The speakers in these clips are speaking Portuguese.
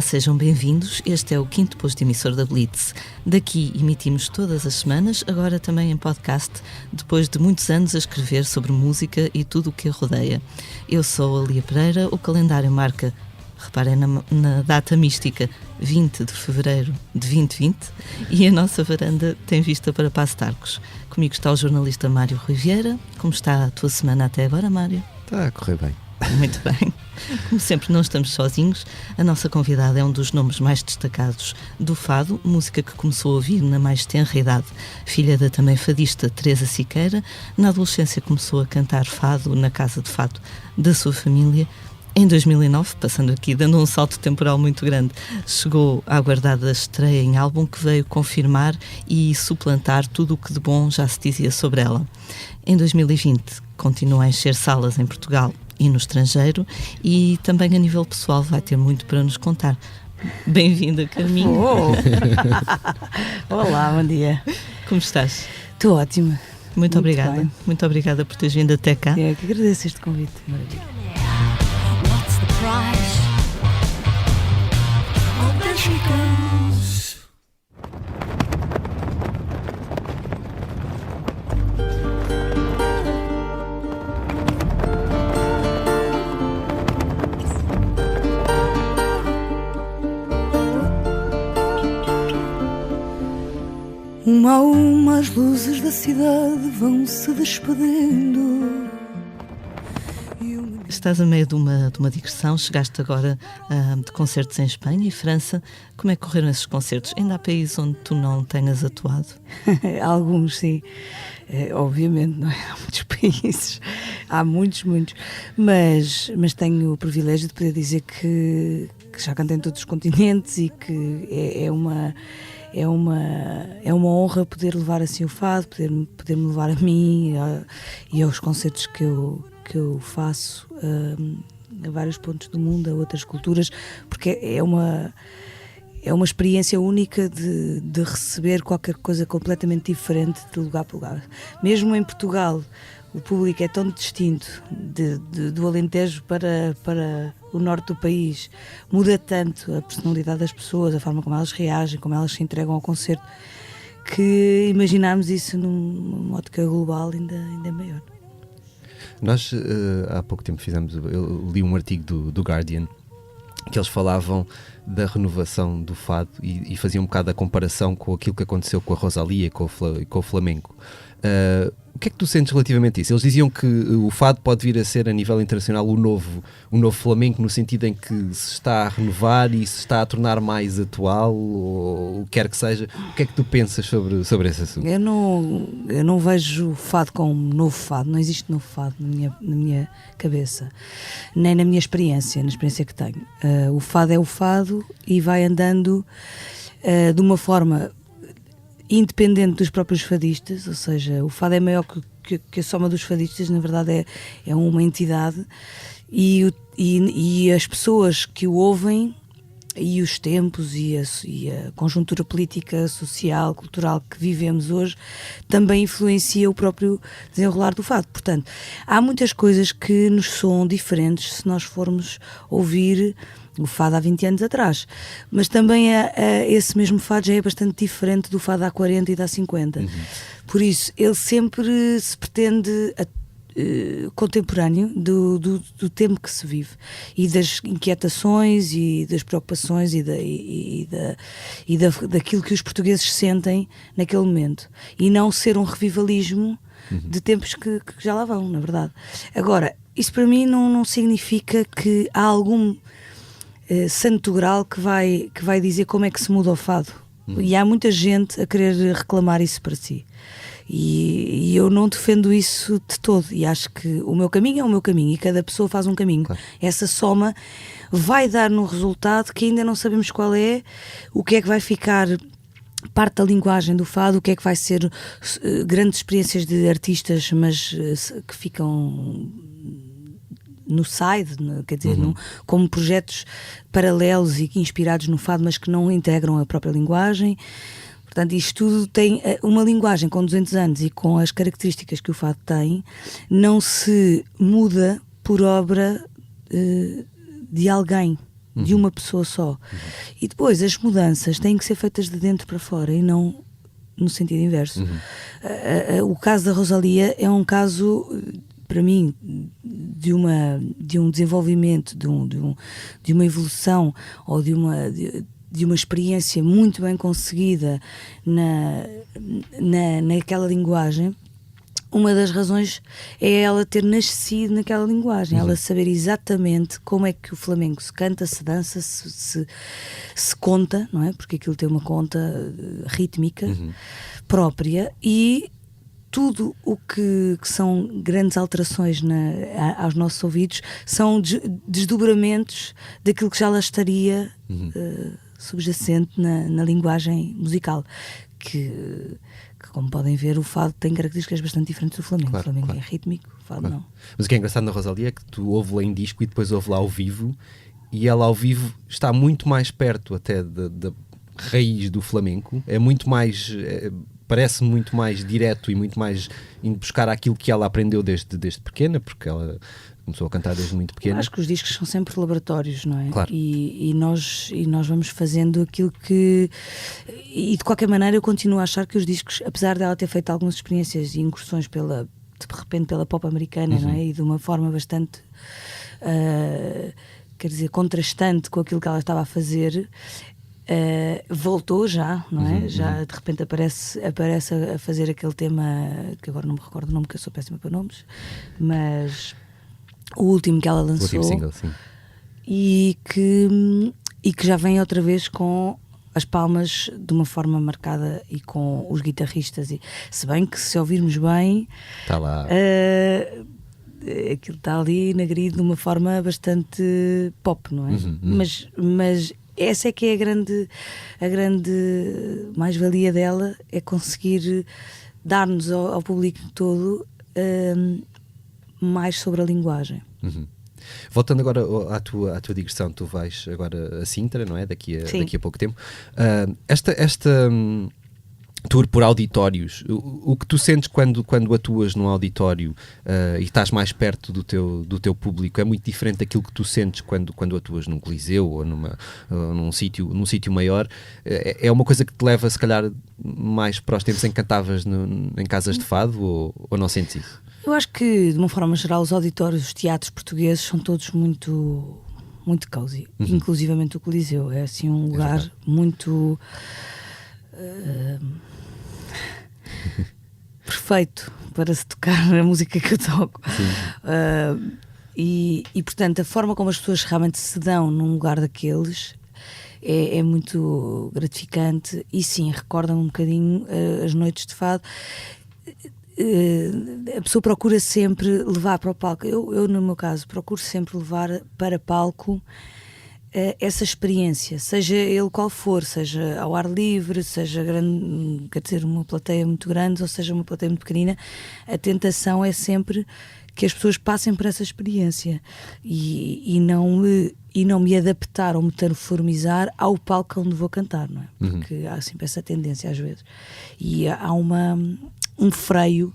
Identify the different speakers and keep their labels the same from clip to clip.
Speaker 1: Olá, sejam bem-vindos. Este é o 5º posto emissor da Blitz. Daqui emitimos todas as semanas, agora também em podcast, depois de muitos anos a escrever sobre música e tudo o que a rodeia. Eu sou a Lia Pereira, o calendário marca, reparem na data mística, 20 de fevereiro de 2020, e a nossa varanda tem vista para Paço de Arcos. Comigo está o jornalista Mário Rui Vieira. Como está a tua semana até agora, Mário?
Speaker 2: Está a correr bem.
Speaker 1: Muito bem. Como sempre, não estamos sozinhos. A nossa convidada é um dos nomes mais destacados do fado, música que começou a ouvir na mais tenra idade. Filha da também fadista Teresa Siqueira, na adolescência começou a cantar fado na casa de fado da sua família. Em 2009, passando aqui, dando um salto temporal muito grande, chegou à aguardada estreia em álbum que veio confirmar e suplantar tudo o que de bom já se dizia sobre ela. Em 2020, continua a encher salas em Portugal e no estrangeiro, e também a nível pessoal vai ter muito para nos contar. Bem-vinda, Carminho.
Speaker 3: Olá, bom dia.
Speaker 1: Como estás?
Speaker 3: Estou ótima.
Speaker 1: Muito obrigada.
Speaker 3: Bem.
Speaker 1: Muito obrigada por teres vindo até cá.
Speaker 3: É que agradeço este convite. Maravilha.
Speaker 4: What's the price? Oh, there she goes.
Speaker 3: Uma a uma as luzes da cidade vão se despedindo.
Speaker 1: Estás a meio de uma digressão, chegaste agora de concertos em Espanha e França. Como é que correram esses concertos? Ainda há países onde tu não tenhas atuado?
Speaker 3: Alguns, sim. Obviamente, não é? Há muitos países, há muitos. Mas tenho o privilégio de poder dizer que já cantei em todos os continentes e que é uma honra poder levar assim o fado, poder me levar a mim e aos concertos que eu faço a vários pontos do mundo, a outras culturas, porque é uma experiência única de receber qualquer coisa completamente diferente de lugar para lugar. Mesmo em Portugal, o público é tão distinto do Alentejo para o norte do país, muda tanto a personalidade das pessoas, a forma como elas reagem, como elas se entregam ao concerto, que imaginarmos isso numa ótica global ainda é maior.
Speaker 2: Nós há pouco tempo eu li um artigo do Guardian que eles falavam da renovação do fado e faziam um bocado a comparação com aquilo que aconteceu com a Rosalía e com o flamenco. O que é que tu sentes relativamente a isso? Eles diziam que o fado pode vir a ser a nível internacional o novo flamenco, no sentido em que se está a renovar e se está a tornar mais atual, ou o que quer que seja. O que é que tu pensas sobre esse assunto?
Speaker 3: Eu não vejo o fado como novo fado, não existe novo fado na minha cabeça, nem na minha experiência, na experiência que tenho. O fado é o fado e vai andando de uma forma independente dos próprios fadistas, ou seja, o fado é maior que a soma dos fadistas, na verdade é uma entidade e as pessoas que o ouvem e os tempos e a conjuntura política, social, cultural que vivemos hoje também influencia o próprio desenrolar do fado. Portanto, há muitas coisas que nos soam diferentes se nós formos ouvir o fado há 20 anos atrás, mas também esse mesmo fado já é bastante diferente do fado há 40 e de há 50. Por isso, ele sempre se pretende contemporâneo do tempo que se vive e das inquietações e das preocupações daquilo que os portugueses sentem naquele momento, e não ser um revivalismo de tempos que já lá vão, na verdade. Agora, isso para mim não significa que há algum santo grau que vai dizer como é que se muda o fado. E há muita gente a querer reclamar isso para si. E eu não defendo isso de todo. E acho que o meu caminho é o meu caminho e cada pessoa faz um caminho. Claro. Essa soma vai dar no resultado que ainda não sabemos qual é, o que é que vai ficar parte da linguagem do fado, o que é que vai ser grandes experiências de artistas, mas que ficam no side, quer dizer, como projetos paralelos e inspirados no fado, mas que não integram a própria linguagem. Portanto, isto tudo tem uma linguagem com 200 anos e com as características que o fado tem, não se muda por obra de alguém. de uma pessoa só. E depois as mudanças têm que ser feitas de dentro para fora e não no sentido inverso. O caso da Rosalía é um caso, para mim, de um desenvolvimento, de uma evolução ou de uma experiência muito bem conseguida naquela linguagem. Uma das razões é ela ter nascido naquela linguagem, ela saber exatamente como é que o flamenco se canta, se dança, se conta, não é? Porque aquilo tem uma conta rítmica própria, e tudo o que são grandes alterações aos nossos ouvidos são desdobramentos daquilo que já lá estaria subjacente na linguagem musical, que como podem ver, o fado tem características bastante diferentes do flamenco.
Speaker 2: Claro,
Speaker 3: o flamenco
Speaker 2: claro.
Speaker 3: é rítmico, o fado
Speaker 2: Claro.
Speaker 3: não.
Speaker 2: Mas o que é engraçado na Rosalía é que tu ouve-la em disco e depois ouve-la ao vivo, e ela ao vivo está muito mais perto até da raiz do flamenco, é muito mais, parece muito mais direto e muito mais indo buscar aquilo que ela aprendeu desde pequena, porque ela começou a cantar desde muito pequena.
Speaker 3: Acho que os discos são sempre laboratórios, não é?
Speaker 2: Claro.
Speaker 3: E nós vamos fazendo aquilo que... E de qualquer maneira eu continuo a achar que os discos, apesar dela ter feito algumas experiências e incursões de repente pela pop americana, não é? E de uma forma bastante quer dizer, contrastante com aquilo que ela estava a fazer, voltou já, não é? Já de repente aparece a fazer aquele tema que agora não me recordo o nome, que eu sou péssima para nomes, mas o último que ela lançou,
Speaker 2: o último single, sim.
Speaker 3: e que já vem outra vez com as palmas de uma forma marcada e com os guitarristas, e se bem que, se ouvirmos bem,
Speaker 2: Está lá.
Speaker 3: aquilo está ali nagrido de uma forma bastante pop, não é? Mas essa é que é a grande mais-valia dela, é conseguir dar-nos ao público todo mais sobre a linguagem.
Speaker 2: Voltando agora à tua digressão, tu vais agora a Sintra, não é? Daqui a pouco tempo. Esta tour por auditórios, o que tu sentes quando atuas num auditório e estás mais perto do teu público é muito diferente daquilo que tu sentes quando atuas num coliseu ou num sítio maior. É uma coisa que te leva, se calhar, mais para os tempos em que cantavas em casas de fado, ou não sentes isso?
Speaker 3: Eu acho que, de uma forma geral, os auditórios, os teatros portugueses são todos muito, muito cozy, inclusivamente o Coliseu. É assim um lugar muito perfeito para se tocar a música que eu toco. E, portanto, a forma como as pessoas realmente se dão num lugar daqueles é muito gratificante, e sim, recorda-me um bocadinho as noites de fado. A pessoa procura sempre levar para o palco, eu no meu caso procuro sempre levar para palco essa experiência, seja ele qual for, seja ao ar livre, seja grande, quer dizer, uma plateia muito grande ou seja uma plateia muito pequenina. A tentação é sempre que as pessoas passem por essa experiência e não me adaptar ou me transformizar ao palco onde vou cantar, não é? Porque há sempre essa tendência às vezes, e há um freio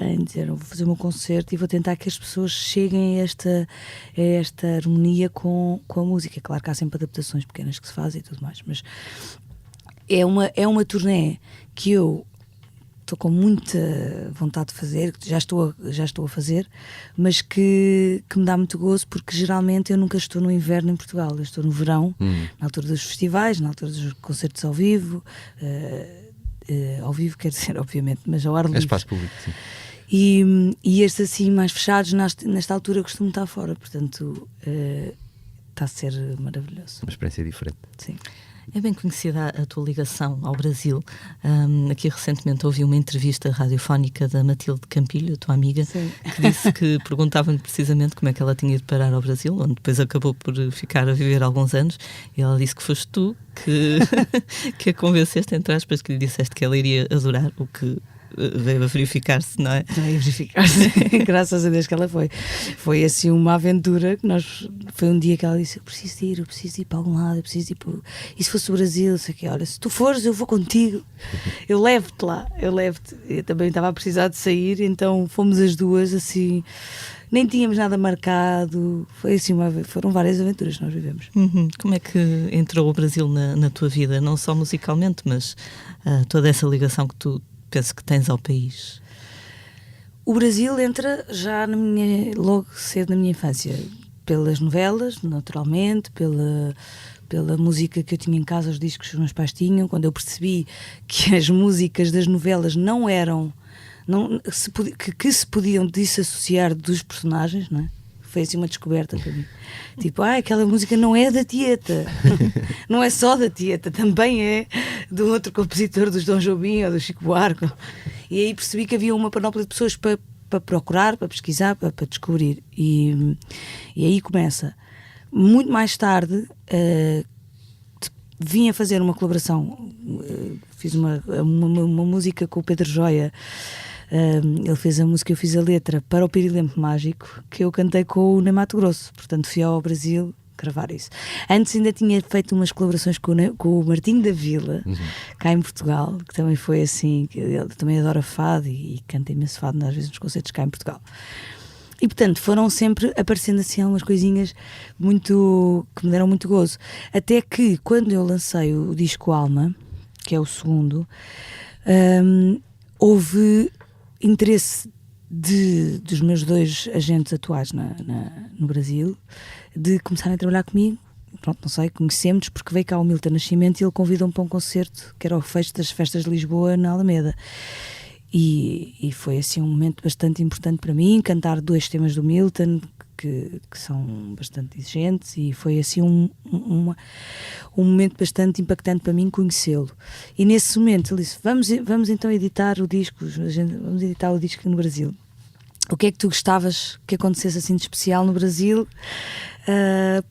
Speaker 3: em dizer, eu vou fazer o meu concerto e vou tentar que as pessoas cheguem a esta harmonia com a música. Claro que há sempre adaptações pequenas que se fazem e tudo mais, mas é uma turnê que eu estou com muita vontade de fazer, já estou a fazer, mas que me dá muito gozo, porque geralmente eu nunca estou no inverno em Portugal, eu estou no verão, na altura dos festivais, na altura dos concertos ao vivo, quer dizer, obviamente, mas ao ar livre.
Speaker 2: É espaço público, sim.
Speaker 3: E estes assim mais fechados, nesta altura costumo estar fora, portanto está a ser maravilhoso.
Speaker 2: Uma experiência diferente.
Speaker 3: Sim.
Speaker 1: É bem conhecida a tua ligação ao Brasil. Aqui recentemente ouvi uma entrevista radiofónica da Matilde Campilho, a tua amiga,
Speaker 3: Sim.
Speaker 1: que disse que perguntavam-lhe precisamente como é que ela tinha ido parar ao Brasil, onde depois acabou por ficar a viver alguns anos, e ela disse que foste tu que a convenceste, entre aspas, que lhe disseste que ela iria adorar, o que veio a verificar-se, não é?
Speaker 3: Veio a verificar-se, graças a Deus que ela foi. Foi assim uma aventura que foi um dia que ela disse, eu preciso ir para algum lado, eu preciso ir para... E se fosse o Brasil, sei que, olha, se tu fores eu vou contigo, eu levo-te lá, eu também estava a precisar de sair, então fomos as duas assim nem tínhamos nada marcado. Foi assim foram várias aventuras que nós vivemos.
Speaker 1: Como é que entrou o Brasil na tua vida? Não só musicalmente, mas toda essa ligação que tu penso que tens ao país.
Speaker 3: O Brasil entra já logo cedo na minha infância, pelas novelas, naturalmente, pela música que eu tinha em casa, os discos que os meus pais tinham. Quando eu percebi que as músicas das novelas não eram, que se podiam desassociar dos personagens, não é? Foi assim uma descoberta para mim. Tipo, aquela música não é da Tieta. Não é só da Tieta, também é do outro compositor, dos Dom Jobim ou do Chico Buarque. E aí percebi que havia uma panóplia de pessoas para procurar, para pesquisar, para descobrir. E aí começa. Muito mais tarde vim a fazer uma colaboração. Fiz uma música com o Pedro Joia. Ele fez a música, eu fiz a letra para o Pirilampo Mágico, que eu cantei com o Ney Matogrosso. Portanto fui ao Brasil gravar isso. Antes ainda tinha feito umas colaborações com o Martinho da Vila, cá em Portugal, que também foi assim, que ele também adora fado e canta imenso fado às vezes nos concertos cá em Portugal. E portanto foram sempre aparecendo assim algumas coisinhas que me deram muito gozo. Até que quando eu lancei o disco Alma, que é o segundo, houve interesse dos meus 2 agentes atuais no Brasil de começarem a trabalhar comigo. Pronto, não sei, conhecemos porque veio cá o Milton Nascimento e ele convidou-me para um concerto que era o fecho das festas de Lisboa na Alameda. E foi assim um momento bastante importante para mim, cantar 2 temas do Milton que são bastante exigentes, e foi assim um momento bastante impactante para mim conhecê-lo. E nesse momento ele disse, vamos então editar o disco, vamos editar o disco no Brasil. O que é que tu gostavas que acontecesse assim de especial no Brasil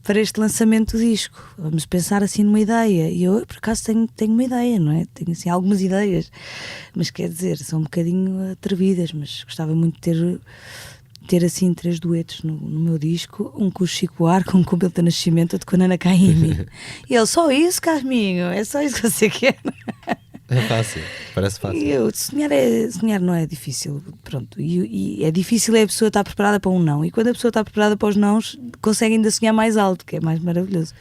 Speaker 3: para este lançamento do disco? Vamos pensar assim numa ideia. E eu, por acaso, tenho uma ideia, não é? Tenho assim algumas ideias, mas quer dizer, são um bocadinho atrevidas, mas gostava muito de ter assim 3 duetos no meu disco, um com o Chico Buarque, um com o Milton Nascimento, outro com a Nana Caymmi. E ele, só isso, Carminho? É só isso que você quer?
Speaker 2: É fácil, parece fácil.
Speaker 3: E sonhar não é difícil, pronto. E é difícil a pessoa estar preparada para um não. E quando a pessoa está preparada para os nãos, consegue ainda sonhar mais alto, que é mais maravilhoso.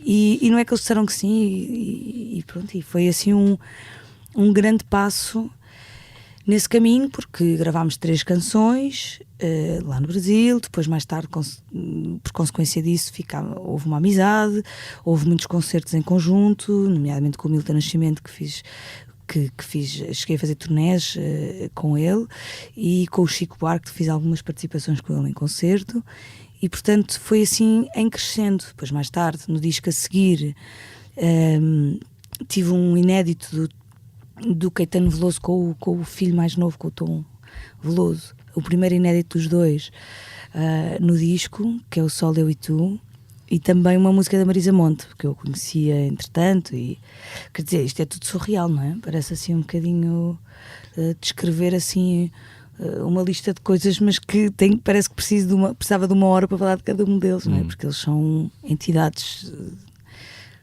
Speaker 3: E não é que eles disseram que sim, e pronto. E foi assim um grande passo nesse caminho, porque gravámos 3 canções lá no Brasil. Depois, mais tarde, por consequência disso, houve uma amizade, houve muitos concertos em conjunto, nomeadamente com o Milton Nascimento, cheguei a fazer turnés com ele, e com o Chico Buarque fiz algumas participações com ele em concerto, e portanto foi assim em crescendo. Depois, mais tarde, no disco a seguir, tive um inédito do Caetano Veloso com o filho mais novo, com o Tom Veloso, o primeiro inédito dos 2 no disco, que é o Sol, Eu e Tu, e também uma música da Marisa Monte, que eu conhecia entretanto. E quer dizer, isto é tudo surreal, não é? Parece assim um bocadinho descrever assim uma lista de coisas, mas que parece que precisava de uma hora para falar de cada um deles, não é? Porque eles são entidades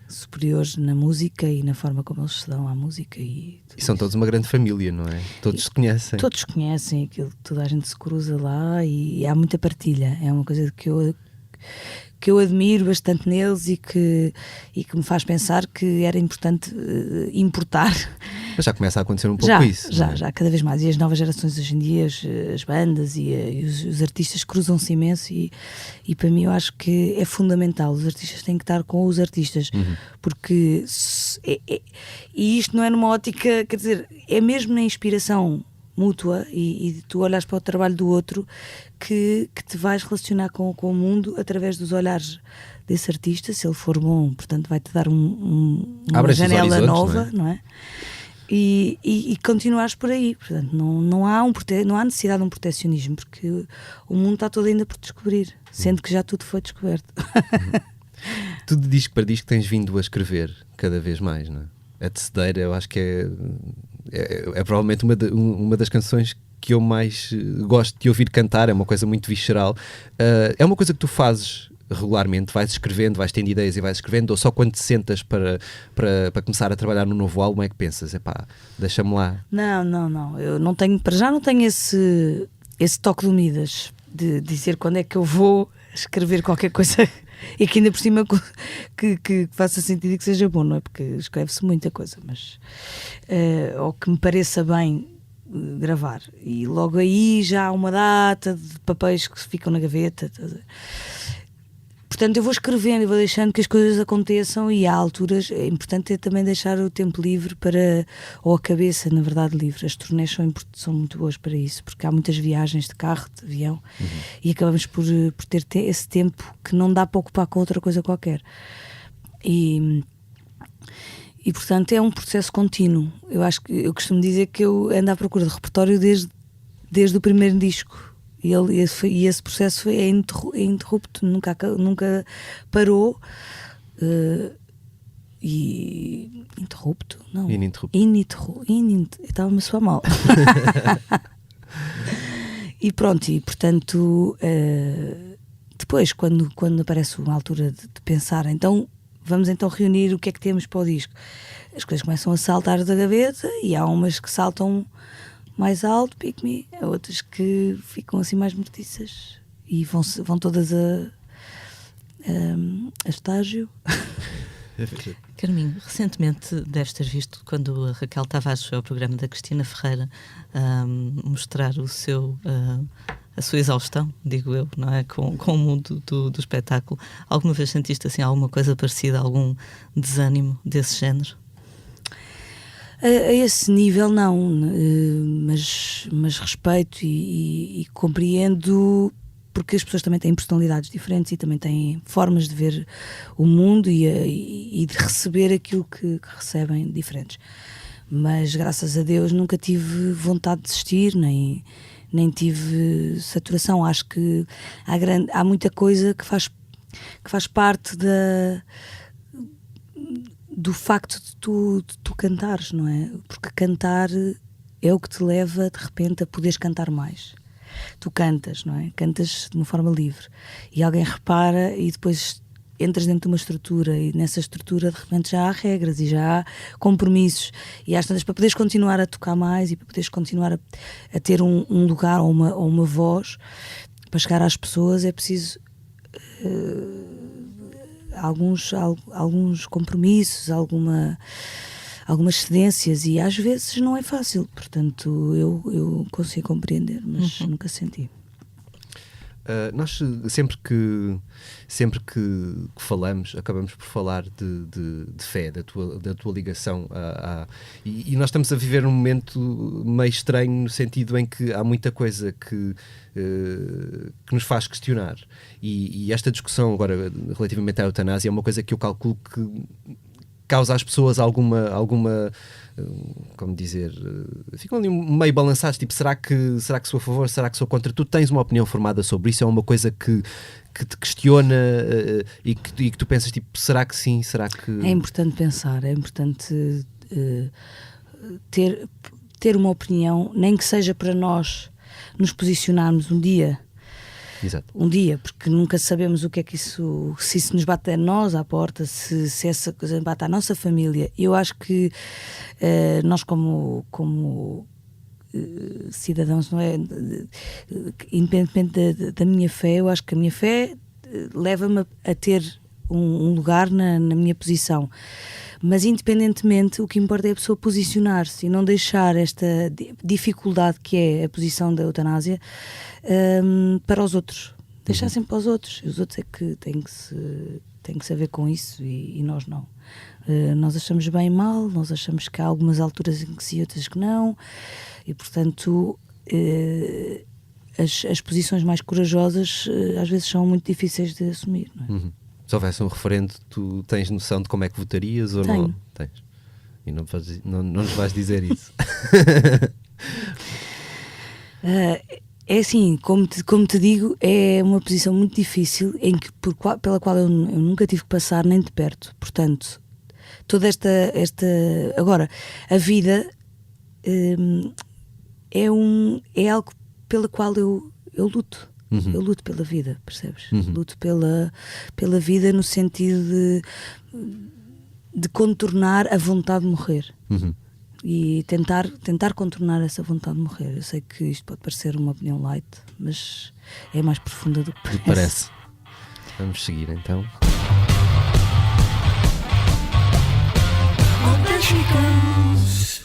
Speaker 3: superiores na música e na forma como eles se dão à música. E
Speaker 2: são todos uma grande família, não é? Todos se conhecem.
Speaker 3: Todos conhecem aquilo, toda a gente se cruza lá, e há muita partilha. É uma coisa que eu admiro bastante neles e que me faz pensar que era importante importar.
Speaker 2: Mas já começa a acontecer um pouco isso.
Speaker 3: Já, cada vez mais. E as novas gerações hoje em dia, as bandas e os artistas cruzam-se imenso, e para mim eu acho que é fundamental. Os artistas têm que estar com os artistas, porque e isto não é numa ótica, quer dizer, é mesmo na inspiração mútua e tu olhas para o trabalho do outro que te vais relacionar com o mundo através dos olhares desse artista. Se ele for bom, portanto vai-te dar uma janela nova, não é? E continuares por aí. Portanto, não há necessidade de um protecionismo, porque o mundo está todo ainda por descobrir, sendo que já tudo foi descoberto.
Speaker 2: Tu de disco para disco tens vindo a escrever cada vez mais, não é? A Tecedeira, eu acho que é provavelmente uma das canções que eu mais gosto de ouvir cantar. É uma coisa muito visceral. É uma coisa que tu fazes regularmente? Vais escrevendo, vais tendo ideias e vais escrevendo, ou só quando te sentas para começar a trabalhar no novo álbum é que pensas, deixa-me lá?
Speaker 3: Não, eu não tenho, para já não tenho esse toque do Midas. de dizer quando é que eu vou escrever qualquer coisa e que ainda por cima que faça sentido e que seja bom, não é? Porque escreve-se muita coisa, mas ou que me pareça bem gravar, e logo aí já há uma data de papéis que ficam na gaveta. Portanto, eu vou escrevendo e vou deixando que as coisas aconteçam, e há alturas, é importante também deixar o tempo livre para, ou a cabeça, na verdade, livre. As turnés são muito boas para isso, porque há muitas viagens de carro, de avião, e acabamos por ter esse tempo que não dá para ocupar com outra coisa qualquer. E portanto, é um processo contínuo. Eu costumo dizer que eu ando à procura de repertório desde o primeiro disco. E esse processo é ininterrupto, nunca parou. Interrupto? Não. Estava-me a soar mal. E pronto, e portanto, depois, quando aparece uma altura de pensar, então vamos então reunir o que é que temos para o disco. As coisas começam a saltar da gaveta, e há umas que saltam mais alto, pick me, há outras que ficam assim mais mortiças e vão todas a estágio.
Speaker 1: Carminho, recentemente deves ter visto, quando a Raquel Tavares ao programa da Cristina Ferreira, mostrar a sua exaustão, digo eu, não é? Com o mundo do espetáculo. Alguma vez sentiste assim alguma coisa parecida, algum desânimo desse género?
Speaker 3: A esse nível não, mas respeito e compreendo, porque as pessoas também têm personalidades diferentes e também têm formas de ver o mundo e de receber aquilo que recebem diferentes. Mas graças a Deus nunca tive vontade de desistir, nem tive saturação. Acho que há muita coisa que faz parte do facto de tu cantares, não é? Porque cantar é o que te leva de repente a poderes cantar mais. Tu cantas, não é? Cantas de uma forma livre e alguém repara, e depois entras dentro de uma estrutura, e nessa estrutura de repente já há regras e já há compromissos, e às tantas, para poderes continuar a tocar mais e para poderes continuar a ter um lugar ou uma voz para chegar às pessoas, é preciso alguns compromissos, algumas cedências, e às vezes não é fácil. Portanto, eu consigo compreender, mas nunca senti.
Speaker 2: Nós sempre que falamos, acabamos por falar de fé, da tua ligação e nós estamos a viver um momento meio estranho, no sentido em que há muita coisa que nos faz questionar, e esta discussão agora relativamente à eutanásia é uma coisa que eu calculo que causa às pessoas alguma como dizer, ficam ali meio balançados, tipo, será que sou a favor, será que sou contra? Tu tens uma opinião formada sobre isso? É uma coisa que te questiona e que tu pensas, tipo, será que sim, será que...
Speaker 3: É importante pensar, é importante ter uma opinião, nem que seja para nós nos posicionarmos um dia.
Speaker 2: Exato.
Speaker 3: Um dia, porque nunca sabemos o que é que isso, se isso nos bate a nós à porta, se essa coisa bate à nossa família. Eu acho que nós como cidadãos, não é? Independentemente da minha fé, eu acho que a minha fé leva-me a ter um lugar na minha posição. Mas independentemente, o que importa é a pessoa posicionar-se e não deixar esta dificuldade que é a posição da eutanásia para os outros. Deixar sempre para os outros. Os outros é que têm que saber com isso, e nós não. Nós achamos bem e mal, nós achamos que há algumas alturas em que sim, outras que não, e portanto as posições mais corajosas às vezes são muito difíceis de assumir, não é?
Speaker 2: Se houvesse um referendo, tu tens noção de como é que votarias ou
Speaker 3: Tenho.
Speaker 2: não? Tens. E não nos vais dizer isso.
Speaker 3: É assim, como te digo, é uma posição muito difícil, pela qual eu nunca tive que passar nem de perto. Portanto, toda esta agora, a vida é algo pela qual eu luto. Eu luto pela vida, percebes? Luto pela vida no sentido de contornar a vontade de morrer. e tentar contornar essa vontade de morrer. Eu sei que isto pode parecer uma opinião light, mas é mais profunda do que parece.
Speaker 2: Parece. Vamos seguir então.
Speaker 4: Oh, there she goes.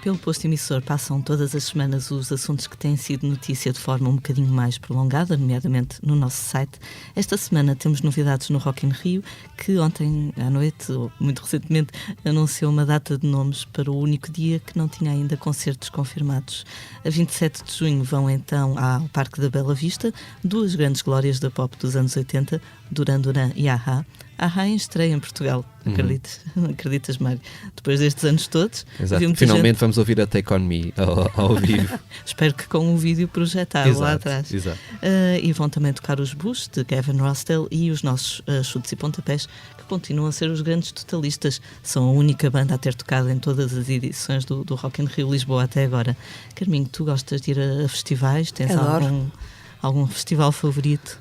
Speaker 1: Pelo posto emissor passam todas as semanas os assuntos que têm sido notícia de forma um bocadinho mais prolongada, nomeadamente no nosso site. Esta semana temos novidades no Rock in Rio, que ontem à noite, ou muito recentemente, anunciou uma data de nomes para o único dia que não tinha ainda concertos confirmados. A 27 de junho vão então ao Parque da Bela Vista duas grandes glórias da pop dos anos 80, Duran Duran e A-ha. A-ha em estreia em Portugal, acreditas, Mário? Depois destes anos todos.
Speaker 2: Exato. Finalmente vamos ouvir a Take On Me ao vivo.
Speaker 1: Espero que com um vídeo projetado lá atrás.
Speaker 2: Exato.
Speaker 1: E vão também tocar os Bush, de Gavin Rossdale, e os nossos Chutes e Pontapés, que continuam a ser os grandes totalistas. São a única banda a ter tocado em todas as edições do Rock in Rio Lisboa até agora. Carminho, tu gostas de ir a festivais? Tens algum festival favorito?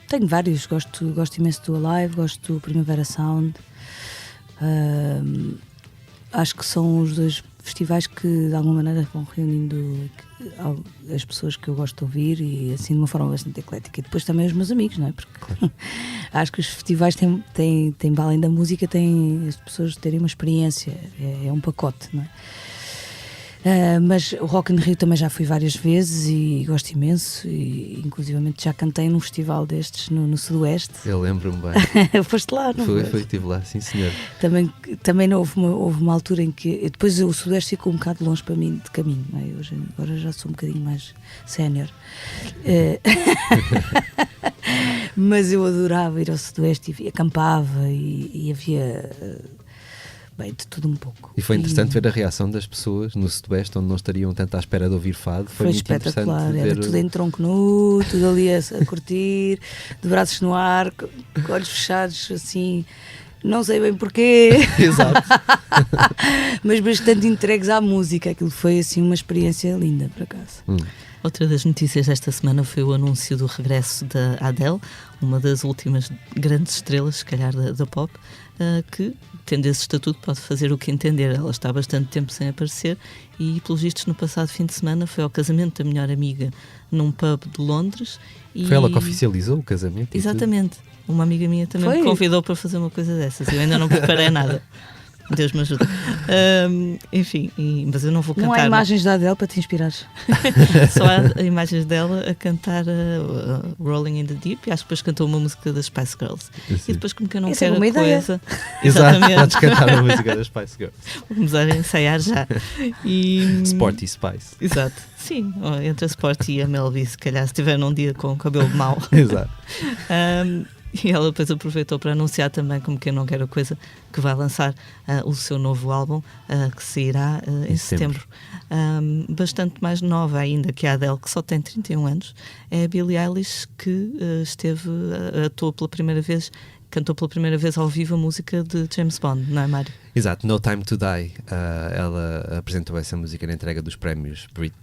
Speaker 3: Tenho vários, gosto imenso do Alive, gosto do Primavera Sound. Acho que são os dois festivais que de alguma maneira vão reunindo as pessoas que eu gosto de ouvir e assim de uma forma bastante eclética. E depois também os meus amigos, não é? Porque acho que os festivais têm além da música, têm as pessoas terem uma experiência, é um pacote, não é? Mas o Rock in Rio também já fui várias vezes e gosto imenso, e inclusivamente já cantei num festival destes no Sudoeste.
Speaker 2: Eu lembro-me bem.
Speaker 3: Foste lá, não foi?
Speaker 2: Foi, estive lá, sim senhor.
Speaker 3: Também houve uma altura em que depois o Sudoeste ficou um bocado longe para mim de caminho, não é? Agora já sou um bocadinho mais sénior. Mas eu adorava ir ao Sudoeste e acampava e havia... Bem, de tudo um pouco.
Speaker 2: E foi interessante ver a reação das pessoas no Sudoeste, onde não estariam tanto à espera de ouvir fado.
Speaker 3: Foi muito espetacular, era tudo em tronco nu, tudo ali a curtir, de braços no ar, com olhos fechados, assim, não sei bem porquê.
Speaker 2: Exato.
Speaker 3: Mas bastante entregues à música. Aquilo foi assim uma experiência linda, por acaso.
Speaker 1: Outra das notícias desta semana foi o anúncio do regresso da Adele, uma das últimas grandes estrelas, se calhar, da pop, que, tendo esse estatuto, pode fazer o que entender. Ela está há bastante tempo sem aparecer e, pelos vistos, no passado fim de semana foi ao casamento da melhor amiga num pub de Londres.
Speaker 2: Foi ela que oficializou o casamento?
Speaker 1: Exatamente. Uma amiga minha também me convidou para fazer uma coisa dessas. Eu ainda não preparei nada. Deus me ajuda. Enfim, mas eu não vou cantar.
Speaker 3: Não há imagens da Adele para te inspirares?
Speaker 1: Só há imagens dela a cantar Rolling in the Deep, e acho que depois cantou uma música das Spice Girls. E depois, como que eu não quero a coisa.
Speaker 2: Exatamente. Podes cantar a música das Spice Girls.
Speaker 1: Vou começar a ensaiar já.
Speaker 2: Sporty Spice.
Speaker 1: Exato. Sim, entre a Sporty e a Melvi, se calhar, se tiver num dia com o cabelo mau.
Speaker 2: Exato.
Speaker 1: E ela depois aproveitou para anunciar também, como quem não quer a coisa, que vai lançar o seu novo álbum, que sairá em setembro. Bastante mais nova ainda que a Adele, que só tem 31 anos. É a Billie Eilish, que atuou pela primeira vez, cantou pela primeira vez ao vivo a música de James Bond, não é, Mário?
Speaker 2: Exato, No Time to Die. Ela apresentou essa música na entrega dos prémios Brit,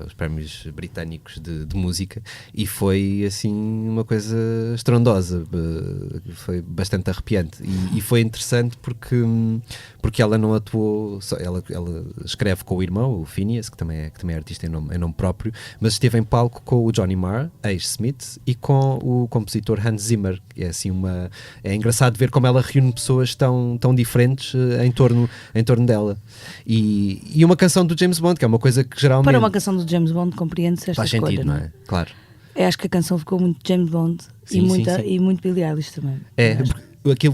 Speaker 2: os prémios britânicos de música, e foi assim uma coisa estrondosa, foi bastante arrepiante e foi interessante porque ela não atuou só, ela escreve com o irmão, o Phineas, que também é artista em nome próprio, mas esteve em palco com o Johnny Marr, ex-Smith, e com o compositor Hans Zimmer. É assim é engraçado ver como ela reúne pessoas tão diferentes em torno dela, e uma canção do James Bond, que é uma coisa que geralmente...
Speaker 3: Para uma canção do James Bond compreende-se esta escolha,
Speaker 2: sentido, não é? Claro.
Speaker 3: Acho que a canção ficou muito James Bond, sim, e muito Billie Eilish também.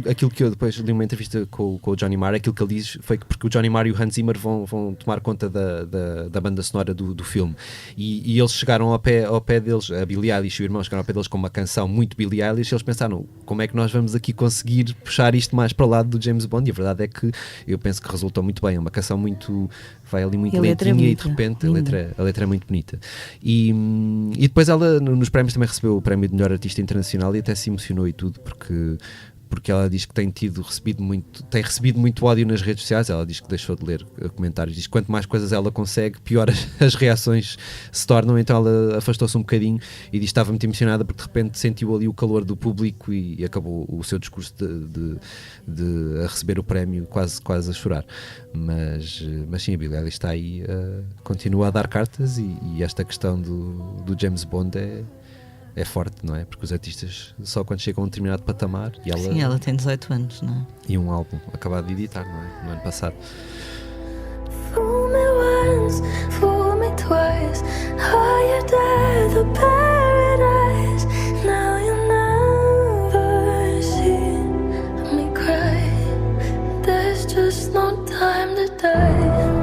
Speaker 2: Aquilo que eu depois li uma entrevista com o Johnny Marr, aquilo que ele diz foi que porque o Johnny Marr e o Hans Zimmer vão tomar conta da banda sonora do filme, e eles chegaram ao pé deles, a Billie Eilish e o irmão chegaram ao pé deles com uma canção muito Billie Eilish, e eles pensaram, como é que nós vamos aqui conseguir puxar isto mais para o lado do James Bond? E a verdade é que eu penso que resultou muito bem, é uma canção vai ali muito lentinha, e de repente a letra é muito bonita. E depois ela nos prémios também recebeu o prémio de melhor artista internacional, e até se emocionou e tudo, porque porque ela diz que tem recebido muito ódio nas redes sociais. Ela diz que deixou de ler comentários, diz que quanto mais coisas ela consegue, pior as reações se tornam. Então ela afastou-se um bocadinho e diz que estava muito emocionada porque de repente sentiu ali o calor do público e acabou o seu discurso de a receber o prémio quase a chorar. Mas sim, a Billie Eilish está aí, continua a dar cartas, e esta questão do James Bond é forte, não é? Porque os artistas só quando chegam a um determinado patamar, e
Speaker 1: Sim, ela tem 18 anos, não é?
Speaker 2: E um álbum acabado de editar, não é? No ano passado.
Speaker 4: Fool me once, fool me twice. Higher dare the paradise. Now you'll never see me cry. There's just no time to die.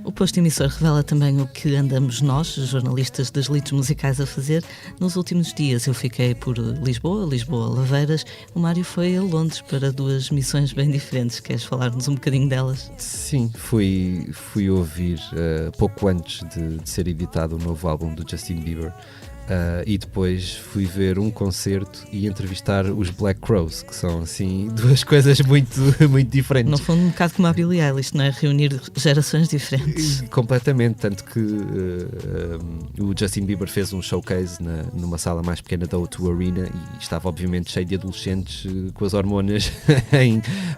Speaker 1: O posto emissor revela também o que andamos nós, jornalistas das leads musicais, a fazer. Nos últimos dias eu fiquei por Lisboa, Laveiras. O Mário foi a Londres para 2 missões bem diferentes. Queres falar-nos um bocadinho delas?
Speaker 2: Sim, fui ouvir pouco antes de ser editado o novo álbum do Justin Bieber. E depois fui ver um concerto e entrevistar os Black Crowes, que são assim 2 coisas muito diferentes.
Speaker 1: No fundo, um bocado como a Billie Eilish, não é? Reunir gerações diferentes.
Speaker 2: Completamente, tanto que o Justin Bieber fez um showcase numa sala mais pequena da O2 Arena e estava obviamente cheio de adolescentes com as hormonas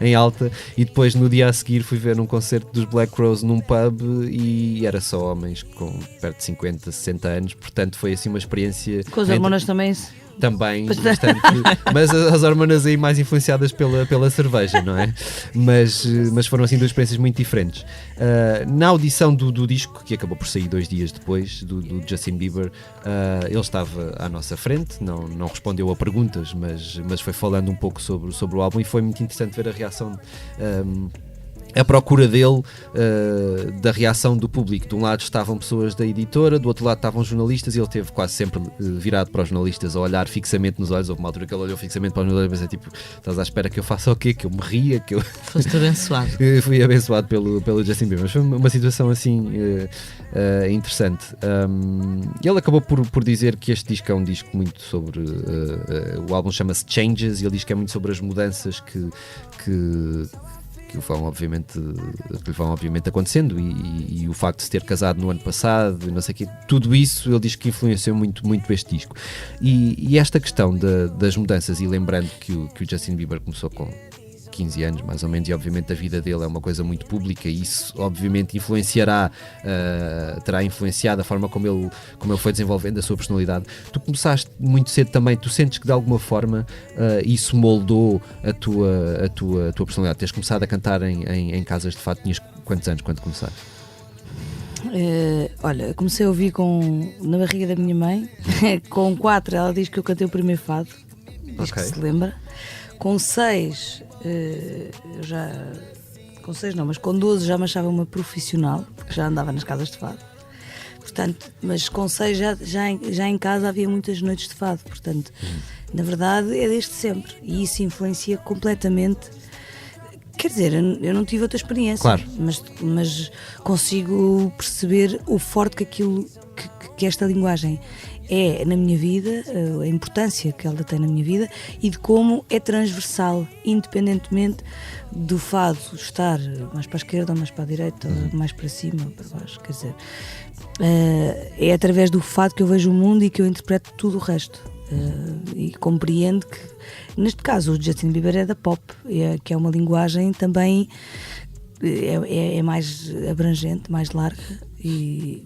Speaker 2: em alta, e depois no dia a seguir fui ver um concerto dos Black Crowes num pub e era só homens com perto de 50, 60 anos, portanto foi assim uma experiência.
Speaker 3: Com as hormonas também.
Speaker 2: Também, bastante, mas as hormonas aí mais influenciadas pela cerveja, não é? Mas foram assim 2 experiências muito diferentes. Na audição do disco, que acabou por sair 2 dias depois, do Justin Bieber, ele estava à nossa frente, não respondeu a perguntas, mas foi falando um pouco sobre o álbum, e foi muito interessante ver a reação, a procura dele, da reação do público. De um lado estavam pessoas da editora, do outro lado estavam jornalistas, e ele esteve quase sempre virado para os jornalistas, a olhar fixamente nos olhos. Houve uma altura que ele olhou fixamente para os jornalistas e pensei, tipo, estás à espera que eu faça o quê? Que eu me ria? Que eu...
Speaker 1: Foste abençoado.
Speaker 2: Fui abençoado pelo Justin Bieber, mas foi uma situação assim interessante. Ele acabou por dizer que este disco é um disco muito sobre... o álbum chama-se Changes, e ele diz que é muito sobre as mudanças que lhe vão obviamente acontecendo, e o facto de se ter casado no ano passado e não sei o quê, tudo isso ele diz que influenciou muito este disco, e esta questão das mudanças, e lembrando que o Justin Bieber começou com 15 anos mais ou menos, e obviamente a vida dele é uma coisa muito pública, e isso obviamente terá influenciado a forma como ele foi desenvolvendo a sua personalidade. Tu começaste muito cedo também, tu sentes que de alguma forma isso moldou a tua personalidade? Tens começado a cantar em casas de fado, tinhas quantos anos quando começaste?
Speaker 3: Olha, comecei a ouvir na barriga da minha mãe. Com 4 ela diz que eu cantei o primeiro fado, diz que se lembra. Com 6 com 6 não, mas com 12 já me achava uma profissional, porque já andava nas casas de fado. Portanto, mas com 6 já em casa havia muitas noites de fado. Portanto, na verdade é desde sempre, e isso influencia completamente. Quer dizer, eu não tive outra experiência,
Speaker 2: claro,
Speaker 3: mas consigo perceber o forte que esta linguagem é na minha vida, a importância que ela tem na minha vida, e de como é transversal, independentemente do fado estar mais para a esquerda ou mais para a direita, ou mais para cima ou para baixo. Quer dizer, é através do fado que eu vejo o mundo e que eu interpreto tudo o resto. E compreendo que, neste caso, o Justin Bieber é da pop, que é uma linguagem também é mais abrangente, mais larga,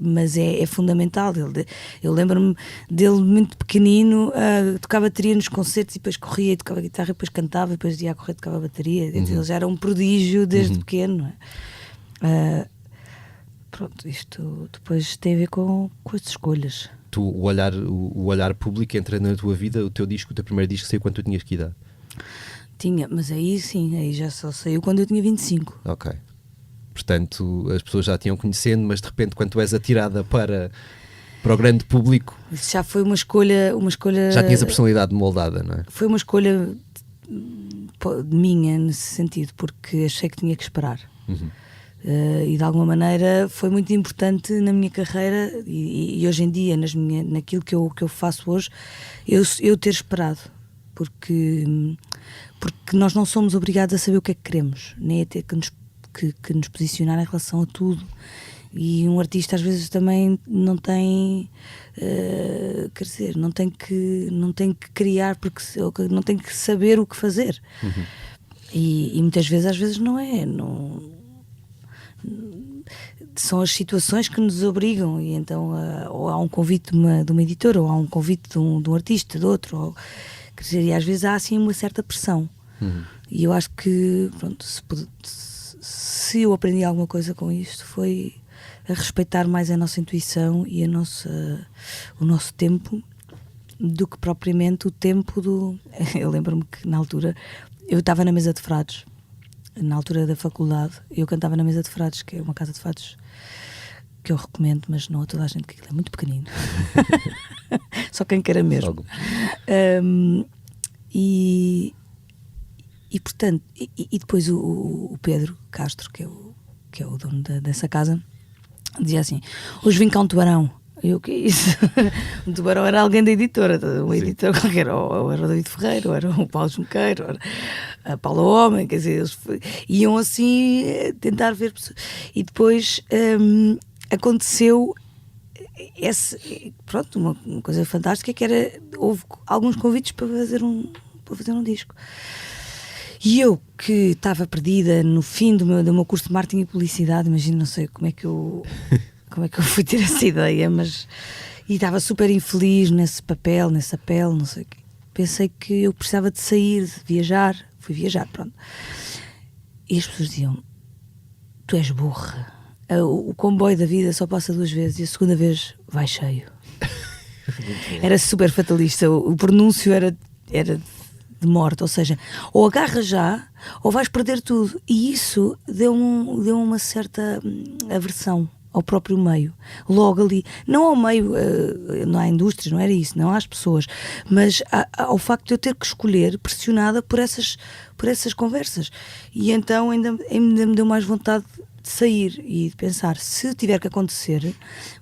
Speaker 3: mas é fundamental. Eu lembro-me dele muito pequenino, tocar bateria nos concertos, e depois corria e tocava guitarra, e depois cantava, e depois ia a correr e tocava bateria. Ele já era um prodígio desde pequeno, não é? Pronto, isto depois tem a ver com as escolhas.
Speaker 2: O olhar público entra na tua vida. O teu primeiro disco saiu quando tu tinhas que idade?
Speaker 3: Tinha, mas aí sim, aí já só saiu quando eu tinha 25.
Speaker 2: Ok. Portanto, as pessoas já tinham conhecendo, mas de repente, quando tu és atirada para o grande público,
Speaker 3: Isso já foi uma escolha.
Speaker 2: já tinhas a personalidade moldada, não é?
Speaker 3: Foi uma escolha minha nesse sentido, porque achei que tinha que esperar. E de alguma maneira foi muito importante na minha carreira e hoje em dia naquilo que eu faço hoje, eu ter esperado, porque nós não somos obrigados a saber o que é que queremos, nem a ter que nos posicionar em relação a tudo. E um artista às vezes também não tem, quer dizer, não tem que criar, porque não tem que saber o que fazer. E muitas vezes, às vezes não é, são as situações que nos obrigam, e então ou há um convite de uma editora, ou há um convite de um artista, de outro, quer dizer, e às vezes há assim uma certa pressão. E eu acho que, pronto, se eu aprendi alguma coisa com isto, foi a respeitar mais a nossa intuição e o nosso tempo do que propriamente o tempo do... Eu lembro-me que na altura eu estava na mesa de frades, na altura da faculdade, eu cantava na mesa de frades, que é uma casa de fados que eu recomendo, mas não a toda a gente, que aquilo é muito pequenino. Só quem queira mesmo. E portanto, e depois o Pedro Castro, que é o dono dessa casa, dizia assim: hoje vim cá um tubarão. Eu, o que é isso? Um tubarão era alguém da editora, um editor qualquer, ou era o David Ferreira, ou era o Paulo Junqueiro, ou era a Paula Homem, quer dizer, eles iam assim tentar ver pessoas. E depois aconteceu pronto, uma coisa fantástica, que era, houve alguns convites para fazer um disco. E eu, que estava perdida no fim do meu curso de marketing e publicidade, imagino, não sei como é que eu fui ter essa ideia, e estava super infeliz nesse papel, não sei o quê. Pensei que eu precisava de sair, de viajar, fui viajar, pronto. E as pessoas diziam: tu és burra, o comboio da vida só passa 2 vezes e a segunda vez vai cheio. Era super fatalista, o pronúncio era de morte, ou seja, ou agarras já ou vais perder tudo. E isso deu uma certa aversão ao próprio meio, logo ali, não ao meio, não à indústria, não era isso, não às pessoas, mas ao facto de eu ter que escolher, pressionada por essas conversas. E então ainda me deu mais vontade de sair e de pensar: se tiver que acontecer,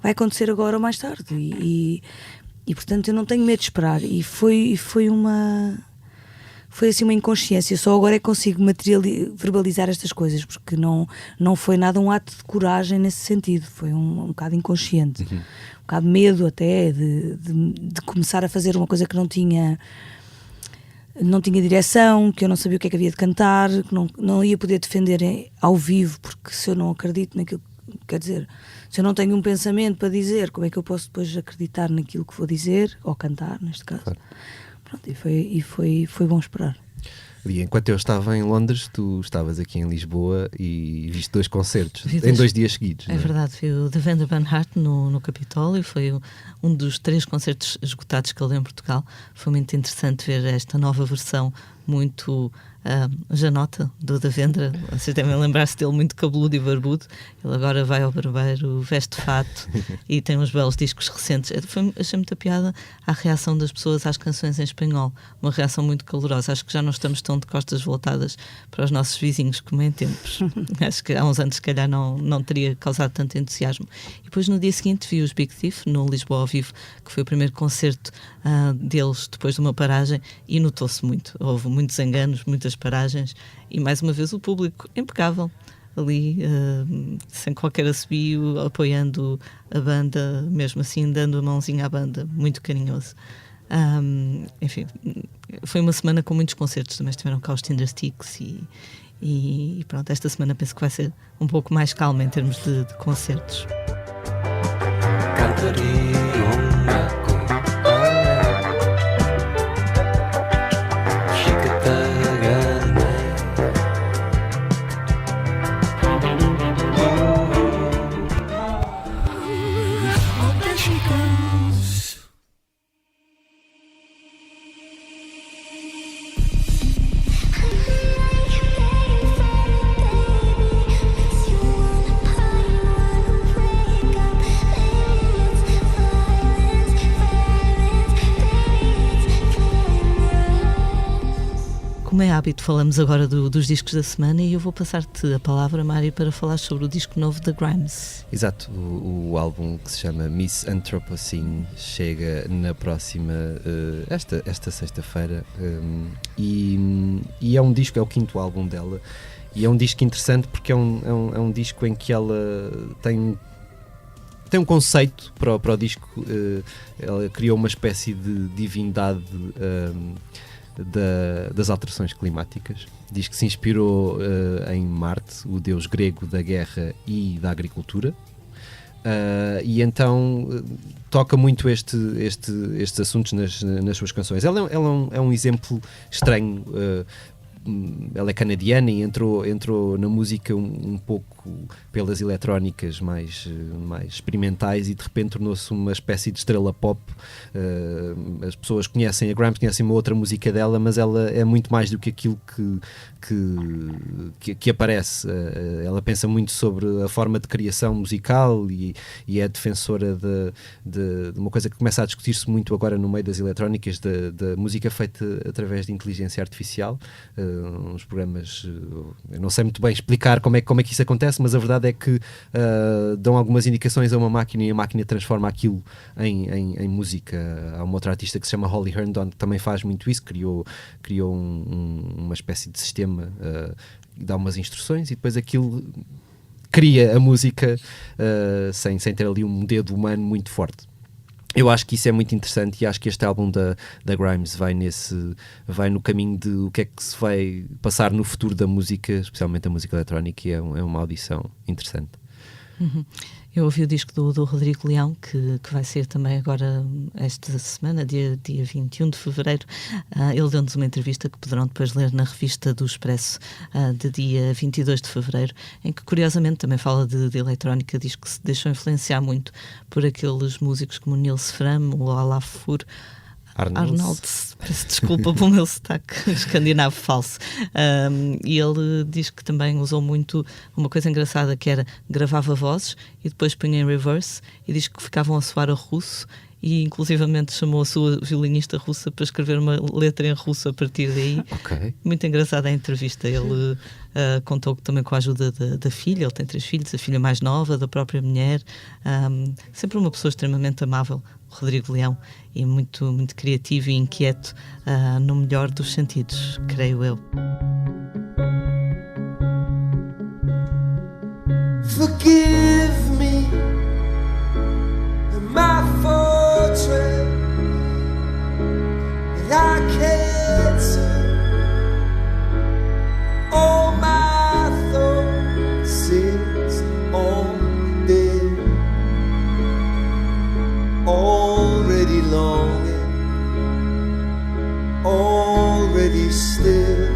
Speaker 3: vai acontecer agora ou mais tarde. E portanto eu não tenho medo de esperar. E foi assim uma inconsciência. Só agora é que consigo verbalizar estas coisas, porque não foi nada um ato de coragem nesse sentido, foi um bocado inconsciente, um bocado medo até de começar a fazer uma coisa que não tinha direção, que eu não sabia o que é que havia de cantar, que não ia poder defender ao vivo, porque se eu não acredito naquilo, quer dizer, se eu não tenho um pensamento para dizer, como é que eu posso depois acreditar naquilo que vou dizer, ou cantar, neste caso? Claro. Pronto, e foi bom esperar.
Speaker 2: E enquanto eu estava em Londres, tu estavas aqui em Lisboa e viste 2 concertos em 2 dias seguidos.
Speaker 1: É verdade, foi o Devendra Banhart no Capitólio, foi um dos 3 concertos esgotados que ele deu em Portugal. Foi muito interessante ver esta nova versão muito Janota do Devendra. Vocês devem lembrar-se dele muito cabeludo e barbudo. Ele agora vai ao barbeiro, veste fato e tem uns belos discos recentes. Achei muita piada a reação das pessoas às canções em espanhol, uma reação muito calorosa. Acho que já não estamos tão de costas voltadas para os nossos vizinhos como em tempos. Acho que há uns anos se calhar não teria causado tanto entusiasmo. E depois no dia seguinte vi os Big Thief no Lisboa ao vivo, que foi o primeiro concerto deles depois de uma paragem, e notou-se muito. Houve muitos enganos, muitas paragens, e mais uma vez o público impecável ali, sem qualquer assobio, apoiando a banda, mesmo assim dando a mãozinha à banda, muito carinhoso. Enfim, foi uma semana com muitos concertos. Também estiveram cá os Tindersticks e pronto, esta semana penso que vai ser um pouco mais calma em termos de concertos. é hábito, falamos agora dos discos da semana e eu vou passar-te a palavra, Mário, para falar sobre o disco novo da Grimes.
Speaker 2: Exato, o álbum que se chama Miss Anthropocene chega na próxima, esta sexta-feira, e é um disco, é o 5º álbum dela, e é um disco interessante porque é um disco em que ela tem um conceito para o disco. Ela criou uma espécie de divindade das alterações climáticas. Diz que se inspirou em Marte, o deus grego da guerra e da agricultura, e então toca muito estes assuntos nas suas canções. Ela é um exemplo estranho. Ela é canadiana e entrou na música um pouco pelas eletrónicas mais experimentais e de repente tornou-se uma espécie de estrela pop. As pessoas conhecem a Grimes, conhecem uma outra música dela, mas ela é muito mais do que aquilo que aparece. Ela pensa muito sobre a forma de criação musical e é defensora de uma coisa que começa a discutir-se muito agora no meio das eletrónicas, da música feita através de inteligência artificial. Uns programas, eu não sei muito bem explicar como é que isso acontece, mas a verdade é que dão algumas indicações a uma máquina e a máquina transforma aquilo em música. Há uma outra artista que se chama Holly Herndon que também faz muito isso, criou uma espécie de sistema, dá umas instruções e depois aquilo cria a música sem ter ali um dedo humano muito forte. Eu acho que isso é muito interessante e acho que este álbum da Grimes vai no caminho de o que é que se vai passar no futuro da música, especialmente a música eletrónica, e é uma audição interessante.
Speaker 1: Uhum. Eu ouvi o disco do Rodrigo Leão, que vai sair também agora esta semana, dia 21 de fevereiro. Ele deu-nos uma entrevista que poderão depois ler na revista do Expresso, de dia 22 de fevereiro, em que curiosamente também fala de eletrónica. Diz que se deixou influenciar muito por aqueles músicos como Neil Fram ou Olafur Arnold, peço desculpa pelo meu sotaque escandinavo falso. E ele diz que também usou muito uma coisa engraçada, que era gravava vozes e depois punha em reverse, e diz que ficavam a soar a russo, e inclusivamente chamou a sua violinista russa para escrever uma letra em russo a partir daí.
Speaker 2: Okay.
Speaker 1: Muito engraçada a entrevista. Ele contou também com a ajuda da filha. Ele tem 3 filhos, a filha mais nova, da própria mulher. Sempre uma pessoa extremamente amável, o Rodrigo Leão, e muito, muito criativo e inquieto, no melhor dos sentidos, creio eu.
Speaker 5: Forgive me, my fortress, and I can't see all my thoughts is on there, already longing, already still.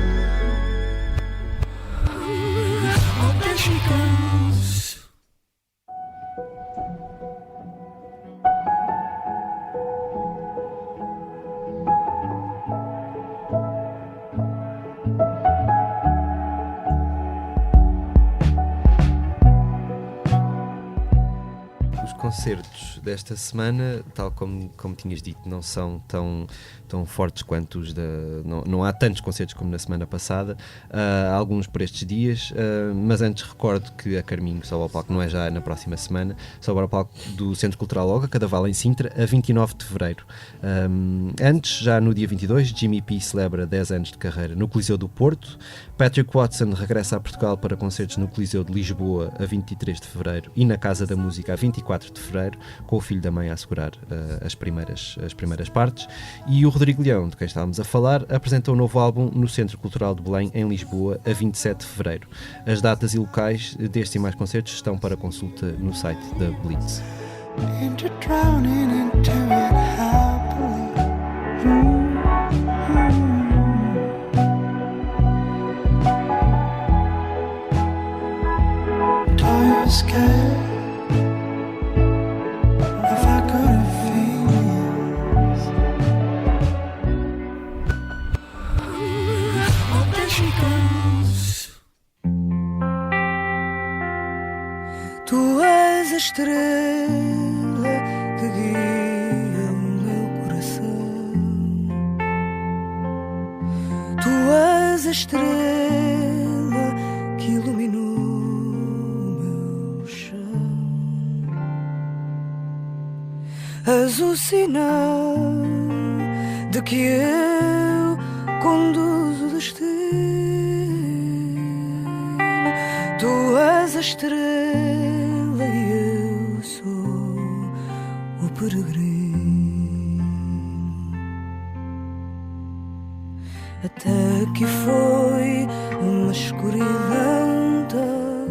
Speaker 5: Oh, there she goes.
Speaker 2: Concertos desta semana, tal como tinhas dito, não são tão fortes quanto os não há tantos concertos como na semana passada. Há alguns por estes dias, mas antes recordo que a Carminho sobe ao palco, não é já na próxima semana, sobe ao palco do Centro Cultural Olga, Cadaval, em Sintra, a 29 de fevereiro. Antes, já no dia 22, Jimmy P celebra 10 anos de carreira no Coliseu do Porto. Patrick Watson regressa a Portugal para concertos no Coliseu de Lisboa a 23 de fevereiro e na Casa da Música a 24 de fevereiro, com o filho da mãe a assegurar as primeiras partes. E o Rodrigo Leão, de quem estávamos a falar, apresenta um novo álbum no Centro Cultural de Belém, em Lisboa, a 27 de fevereiro. As datas e locais destes e mais concertos estão para consulta no site da Blitz.
Speaker 5: Tu és a estrela que guia o meu coração. Tu és a estrela que iluminou meu chão. És o sinal de que eu conduzo o destino. Tu és a estrela e eu sou o peregrino. Até que foi uma escuridão tal.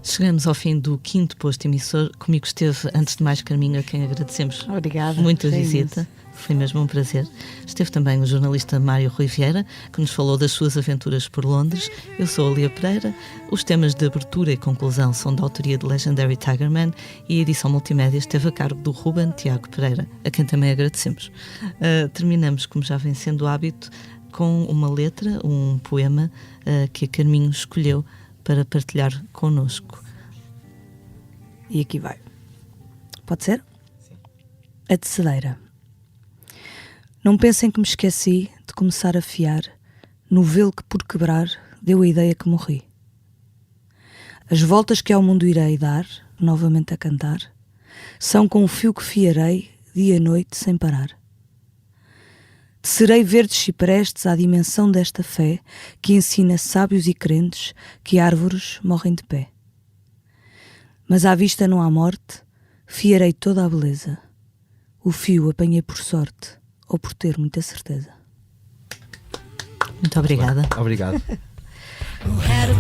Speaker 1: Chegamos ao fim do 5º posto emissor. Comigo esteve, antes de mais, Carminho, a quem agradecemos
Speaker 3: Obrigada.
Speaker 1: muito a
Speaker 3: Foi
Speaker 1: visita.
Speaker 3: imenso.
Speaker 1: Foi mesmo um prazer. Esteve também o jornalista Mário Rui Vieira, que nos falou das suas aventuras por Londres. Eu sou a Lia Pereira. Os temas de abertura e conclusão são da autoria de Legendary Tigerman e a edição multimédia esteve a cargo do Ruben Tiago Pereira, a quem também agradecemos. Terminamos, como já vem sendo hábito, com uma letra, um poema que a Carminho escolheu para partilhar connosco.
Speaker 3: E aqui vai. Pode ser? Sim. A Tecedeira. Não pensem que me esqueci de começar a fiar no velo que por quebrar deu a ideia que morri. As voltas que ao mundo irei dar, novamente a cantar, são com o fio que fiarei dia e noite sem parar. Tecerei verdes ciprestes à dimensão desta fé que ensina sábios e crentes que árvores morrem de pé. Mas à vista não há morte, fiarei toda a beleza. O fio apanhei por sorte ou por ter muita certeza.
Speaker 1: Muito obrigada.
Speaker 2: Obrigado.
Speaker 5: Who had a